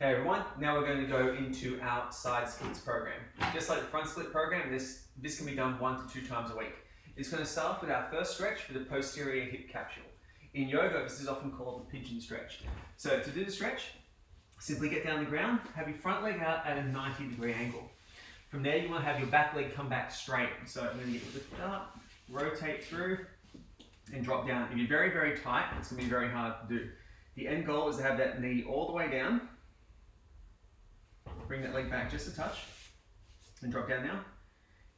Hey everyone, now we're going to go into our side splits program. Just like the front split program, this can be done 1 to 2 times a week. It's going to start off with our first stretch for the posterior hip capsule. In yoga, this is often called the pigeon stretch. So to do the stretch, simply get down on the ground, have your front leg out at a 90-degree angle. From there, you want to have your back leg come back straight. So I'm going to get lifted up, rotate through, and drop down. If you're very, very tight, it's going to be very hard to do. The end goal is to have that knee all the way down. Bring that leg back just a touch and drop down now.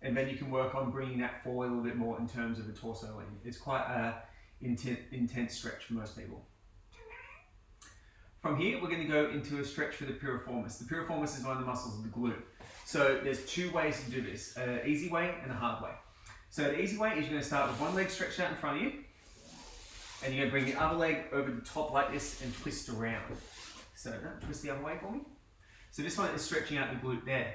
And then you can work on bringing that forward a little bit more in terms of the torso lean. It's quite an intense stretch for most people. From here, we're going to go into a stretch for the piriformis. The piriformis is one of the muscles of the glute. So there's 2 ways to do this, an easy way and a hard way. So the easy way is you're going to start with one leg stretched out in front of you, and you're going to bring the other leg over the top like this and twist around. So twist the other way for me. So this one is stretching out the glute there.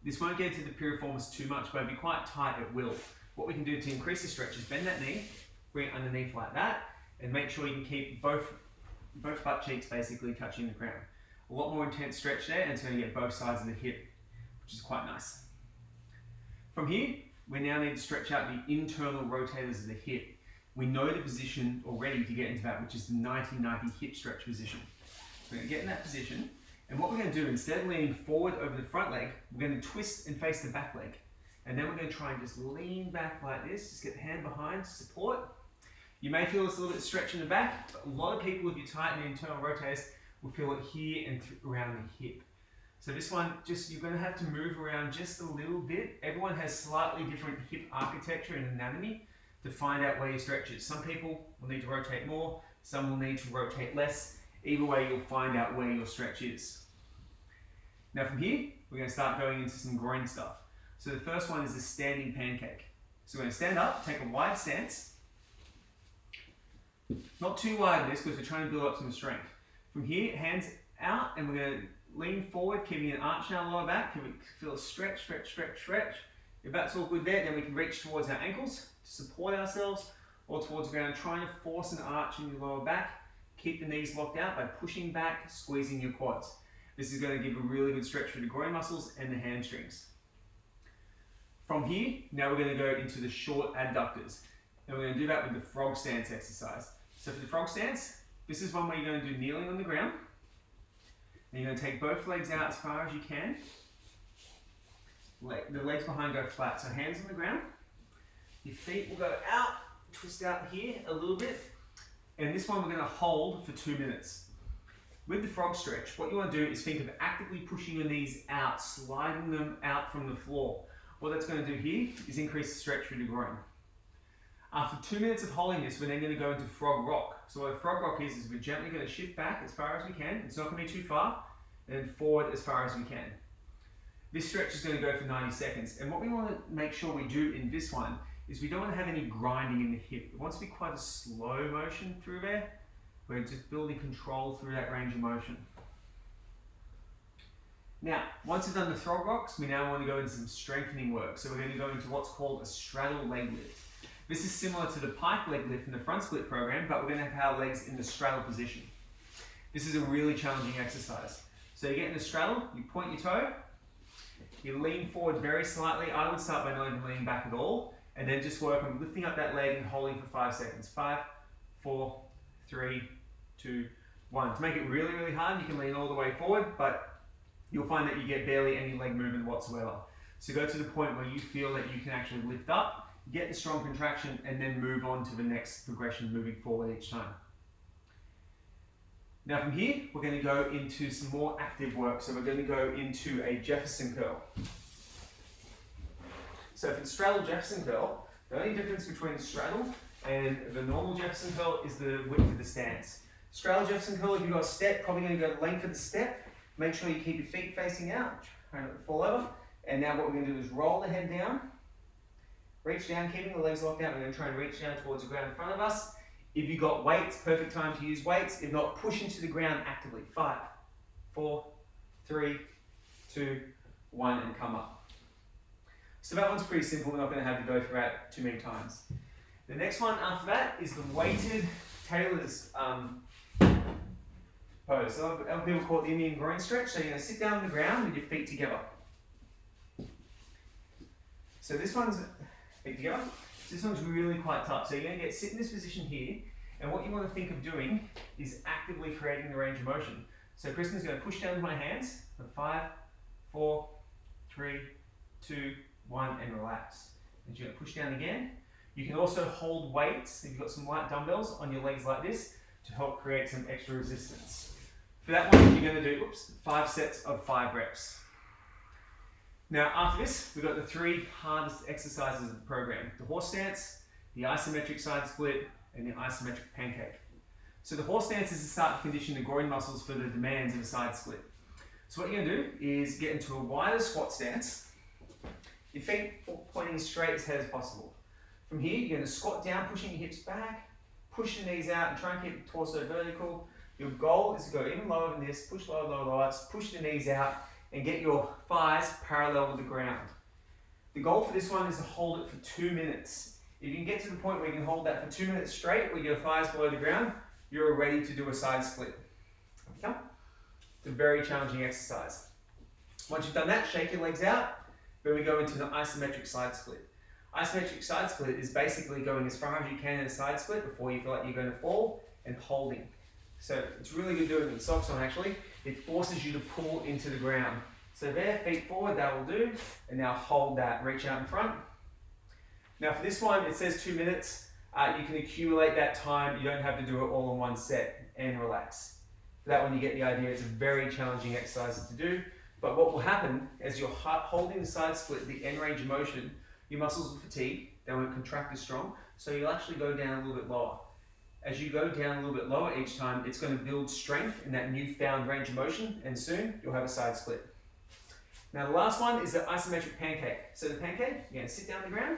This won't get into the piriformis too much, but it'll be quite tight at will. What we can do to increase the stretch is bend that knee, bring it underneath like that, and make sure you can keep both butt cheeks basically touching the ground. A lot more intense stretch there, and it's going to get both sides of the hip, which is quite nice. From here, we now need to stretch out the internal rotators of the hip. We know the position already to get into that, which is the 90-90 hip stretch position. We're going to get in that position. And what we're going to do, instead of leaning forward over the front leg, we're going to twist and face the back leg. And then we're going to try and just lean back like this, just get the hand behind to support. You may feel this a little bit stretch in the back, but a lot of people, if you tighten the internal rotators, will feel it here and around the hip. So this one, you're going to have to move around just a little bit. Everyone has slightly different hip architecture and anatomy to find out where your stretch is. Some people will need to rotate more, some will need to rotate less. Either way, you'll find out where your stretch is. Now from here, we're going to start going into some groin stuff. So the first one is the standing pancake. So we're going to stand up, take a wide stance. Not too wide in this because we're trying to build up some strength. From here, hands out, and we're going to lean forward, keeping an arch in our lower back. Can we feel a stretch, stretch, stretch, stretch? If that's all good there, then we can reach towards our ankles to support ourselves, or towards the ground, trying to force an arch in your lower back. Keep the knees locked out by pushing back, squeezing your quads. This is going to give a really good stretch for the groin muscles and the hamstrings. From here, now we're going to go into the short adductors. And we're going to do that with the frog stance exercise. So for the frog stance, this is one where you're going to do kneeling on the ground. And you're going to take both legs out as far as you can. The legs behind go flat, so hands on the ground. Your feet will go out, twist out here a little bit. And this one we're going to hold for 2 minutes. With the frog stretch, what you want to do is think of actively pushing your knees out, sliding them out from the floor. What that's going to do here is increase the stretch through the groin. After 2 minutes of holding this, we're then going to go into frog rock. So what a frog rock is we're gently going to shift back as far as we can. It's not going to be too far. And then forward as far as we can. This stretch is going to go for 90 seconds. And what we want to make sure we do in this one is we don't want to have any grinding in the hip. It wants to be quite a slow motion through there. We're just building control through that range of motion. Now, once we've done the frog rocks, we now want to go into some strengthening work. So we're going to go into what's called a straddle leg lift. This is similar to the pike leg lift in the front split program, but we're going to have our legs in the straddle position. This is a really challenging exercise. So you get in the straddle, you point your toe, you lean forward very slightly. I would start by not even leaning back at all. And then just work on lifting up that leg and holding for 5 seconds. 5, 4, 3, 2, 1. To make it really, really hard, you can lean all the way forward, but you'll find that you get barely any leg movement whatsoever. So go to the point where you feel that you can actually lift up, get the strong contraction, and then move on to the next progression, moving forward each time. Now from here, we're going to go into some more active work. So we're going to go into a Jefferson curl. So for the straddle Jefferson curl, the only difference between straddle and the normal Jefferson curl is the width of the stance. Straddle Jefferson curl, if you've got a step, probably going to go the length of the step. Make sure you keep your feet facing out, try not to fall over. And now what we're going to do is roll the head down, reach down, keeping the legs locked out. We're going to try and reach down towards the ground in front of us. If you've got weights, perfect time to use weights. If not, push into the ground actively. 5, 4, 3, 2, 1, and come up. So that one's pretty simple. We're not going to have to go through it too many times. The next one after that is the weighted Tailor's pose. So other people call it the Indian groin stretch. So you're going to sit down on the ground with your feet together. So this one's feet together. This one's really quite tough. So you're going to sit in this position here, and what you want to think of doing is actively creating the range of motion. So Kristen's going to push down with my hands for 5, 4, 3, 2, 1, and relax. And you're going to push down again. You can also hold weights, if you've got some light dumbbells, on your legs like this to help create some extra resistance. For that one, you're going to do 5 sets of 5 reps. Now after this, we've got the 3 hardest exercises of the program: the horse stance, the isometric side split, and the isometric pancake. So the horse stance is to start to condition the groin muscles for the demands of a side split. So what you're going to do is get into a wider squat stance, your feet pointing straight as head as possible. From here, you're going to squat down, pushing your hips back, push your knees out, and try and keep the torso vertical. Your goal is to go even lower than this, push lower, lower, lower, push the knees out, and get your thighs parallel with the ground. The goal for this one is to hold it for 2 minutes. If you can get to the point where you can hold that for 2 minutes straight with your thighs below the ground, you're ready to do a side split. Okay? It's a very challenging exercise. Once you've done that, shake your legs out. Then we go into the isometric side split. Isometric side split is basically going as far as you can in a side split before you feel like you're going to fall, and holding. So it's really good doing it with socks on actually. It forces you to pull into the ground. So there, feet forward, that will do. And now hold that, reach out in front. Now for this one, it says 2 minutes. You can accumulate that time. You don't have to do it all in one set, and relax. For that one, you get the idea. It's a very challenging exercise to do. But what will happen as you're holding the side split, the end range of motion, your muscles will fatigue. They won't contract as strong. So you'll actually go down a little bit lower. As you go down a little bit lower each time, it's going to build strength in that newfound range of motion, and soon you'll have a side split. Now the last one is the isometric pancake. So the pancake, you're going to sit down on the ground.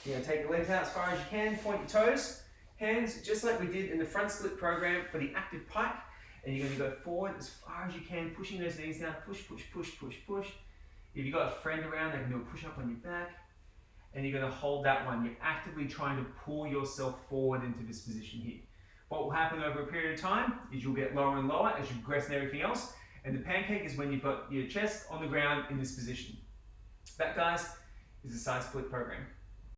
You're going to take your legs out as far as you can, point your toes, hands, just like we did in the front split program for the active pike. And you're going to go forward as far as you can, pushing those knees down, push, push, push, push, push. If you've got a friend around, they can do a push up on your back. And you're going to hold that one. You're actively trying to pull yourself forward into this position here. What will happen over a period of time is you'll get lower and lower as you progress and everything else. And the pancake is when you've got your chest on the ground in this position. That, guys, is a side split program.